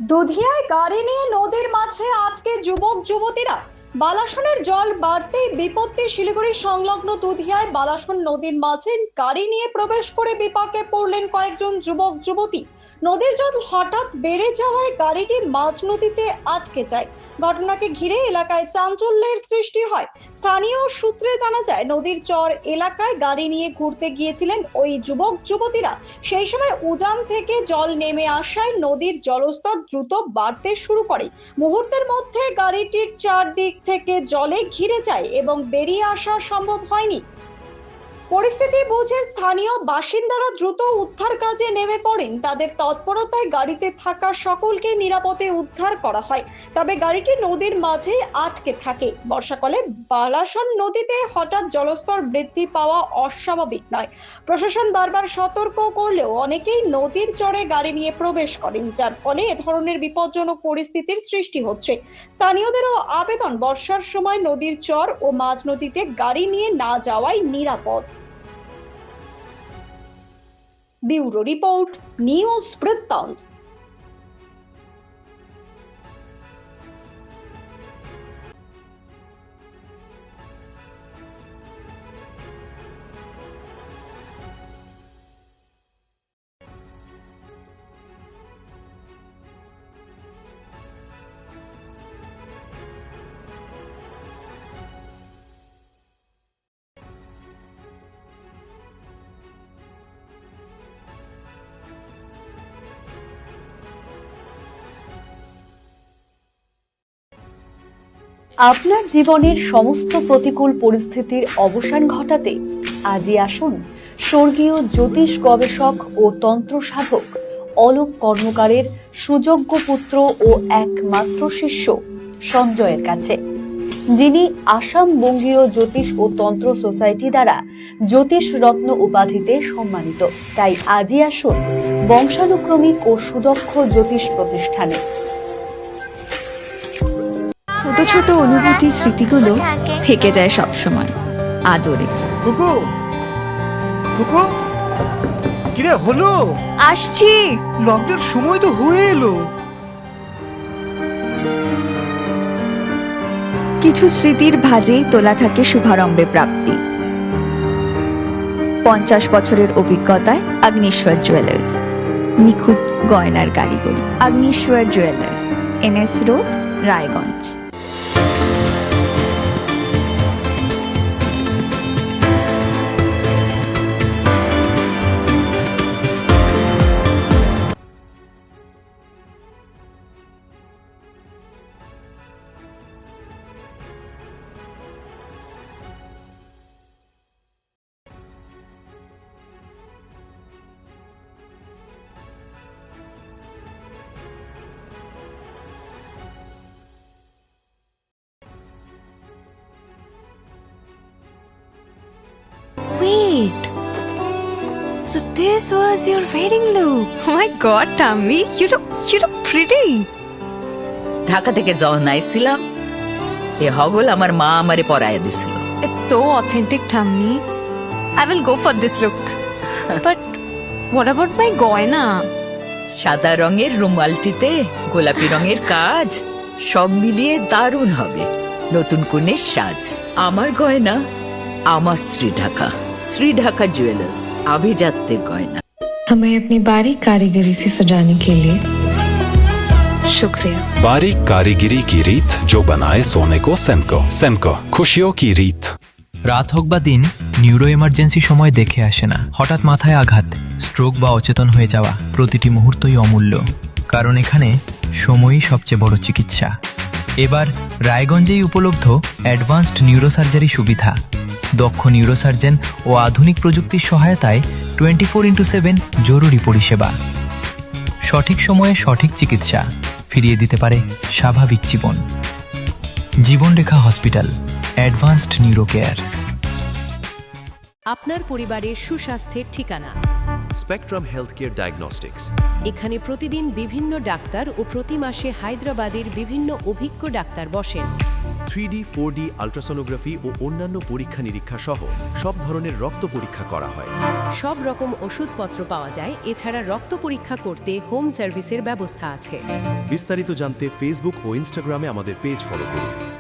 দুধিয়ায় গাড়ি নিয়ে নদীর মাঝে আটকে যুবক যুবতীরা। বালাসনের জল বাড়তেই বিপত্তি। শিলিগুড়ি সংলগ্ন দুধিয়ায় বালাসন নদীর মাঝে গাড়ি নিয়ে প্রবেশ করে বিপাকে পড়লেন কয়েকজন যুবক যুবতী। নদীর জল হঠাৎ বেড়ে যাওয়ায় গাড়িটি মাঝ নদীতে আটকে যায়। ঘটনাকে ঘিরে এলাকায় চাঞ্চল্যের সৃষ্টি হয়। স্থানীয় সূত্রে জানা যায়, নদীর চর এলাকায় গাড়ি নিয়ে ঘুরতে গিয়েছিলেন ওই যুবক যুবতীরা। সেই সময় উজান থেকে জল নেমে আসায় নদীর জলস্তর দ্রুত বাড়তে শুরু করে। মুহূর্তের মধ্যে গাড়িটির চারদিক থেকে জলে ঘিরে যায় এবং বেরিয়ে আসা সম্ভব হয়নি। পরিস্থিতি বুঝে স্থানীয় বাসিন্দারা দ্রুত উদ্ধার কাজে নেমে পড়েন। তাদের তৎপরতায় গাড়িতে থাকা সকলকে নিরাপদে উদ্ধার করা হয়। তবে গাড়িটি নদীর মাঝে আটকে থাকে। বর্ষাকালে বালাসন নদীতে হঠাৎ জলস্তর বৃদ্ধি পাওয়া অস্বাভাবিক নয়। প্রশাসন বারবার সতর্ক করলেও অনেকেই নদীর চরে গাড়ি নিয়ে প্রবেশ করেন, যার ফলে এ ধরনের বিপজ্জনক পরিস্থিতির সৃষ্টি হচ্ছে। স্থানীয়দেরও আবেদন, বর্ষার সময় নদীর চর ও মাঝ নদীতে গাড়ি নিয়ে না যাওয়াই নিরাপদ। ব্যুরো রিপোর্ট, নিউজ বৃত্তান্ত। আপনার জীবনের সমস্ত প্রতিকূল পরিস্থিতির অবসান ঘটাতে আজই আসুন স্বর্গীয় জ্যোতিষ গবেষক ও তন্ত্র সাধক অলোক কর্মকারের সুযোগ্য পুত্র ও একমাত্র শিষ্য সঞ্জয়ের কাছে, যিনি আসাম বঙ্গীয় জ্যোতিষ ও তন্ত্র সোসাইটি দ্বারা জ্যোতিষ রত্ন উপাধিতে সম্মানিত। তাই আজই আসুন বংশানুক্রমিক ও সুদক্ষ জ্যোতিষ প্রতিষ্ঠানে। ছোট ছোট অনুভূতি স্মৃতিগুলো থেকে যায় সব সময় আদরে। কুকু কুকু, কিরে হলো? আসছি। লকডাউন সময় তো হয়ে এলো। কিছু স্মৃতির ভাজেই তোলা থাকে শুভারম্ভে প্রাপ্তি। 50 বছরের অভিজ্ঞতায় অগ্নিশ্বর জুয়েলার্স, নিখুঁত গয়নার কারিগরি। Agnishwar jewellers, NS road, Raiganj. Wait. So this was your wedding look. Oh my god, Tammy, you look pretty. Dhaka থেকে যখন আইছিলাম, এ হগল আমার মা আমারে পরাইয়া দিছিল। It's so authentic, Tammy. I will go for this look. But what about my goina? সাদা রঙের রুমালটিতে গোলাপি রঙের কাজ, সব মিলিয়ে দারুণ হবে নতুন কনের সাজ। আমার গয়না আমার শ্রী ঢাকা ज्वेलर्स, আভিজাত্যের গয়না। हमें अपनी बारीक कारीगरी से सजाने के लिए शुक्रिया। बारीक कारीगरी की रीत जो बनाए सोने को सेमको खुशियों की रीत। রাত হোক বা দিন, নিউরো এমার্জেন্সি সময় দেখে আসে না। হঠাৎ মাথায় আঘাত, স্ট্রোক বা অচেতন হয়ে যাওয়া, প্রতিটি মুহূর্তই অমূল্য। কারণ এখানে সময়ই সবচেয়ে বড় চিকিৎসা। এবার রায়গঞ্জেই উপলব্ধ অ্যাডভান্সড নিউরোসার্জারি সুবিধা। দক্ষ নিউরোসার্জন ও আধুনিক প্রযুক্তির সহায়তায় 24x7 জরুরি পরিষেবা। সঠিক সময়ে সঠিক চিকিৎসা ফিরিয়ে দিতে পারে স্বাভাবিক জীবন। জীবনরেখা হসপিটাল, অ্যাডভান্সড নিউরো কেয়ার। আপনার পরিবারের সুস্বাস্থ্যের ঠিকানা স্পেকট্রাম হেলথকেয়ার ডায়াগনস্টিক্স। এখানে প্রতিদিন বিভিন্ন ডাক্তার ও প্রতি মাসে হায়দ্রাবাদের বিভিন্ন অভিজ্ঞ ডাক্তার বসেন। 3D, 4D আল্ট্রাসোনোগ্রাফি ও অন্যান্য পরীক্ষা নিরীক্ষা সহ সব ধরনের রক্ত পরীক্ষা করা হয়। সব রকম ওষুধপত্র পাওয়া যায়। এছাড়া রক্ত পরীক্ষা করতে হোম সার্ভিসের ব্যবস্থা আছে। বিস্তারিত জানতে ফেসবুক ও ইনস্টাগ্রামে আমাদের পেজ ফলো করুন।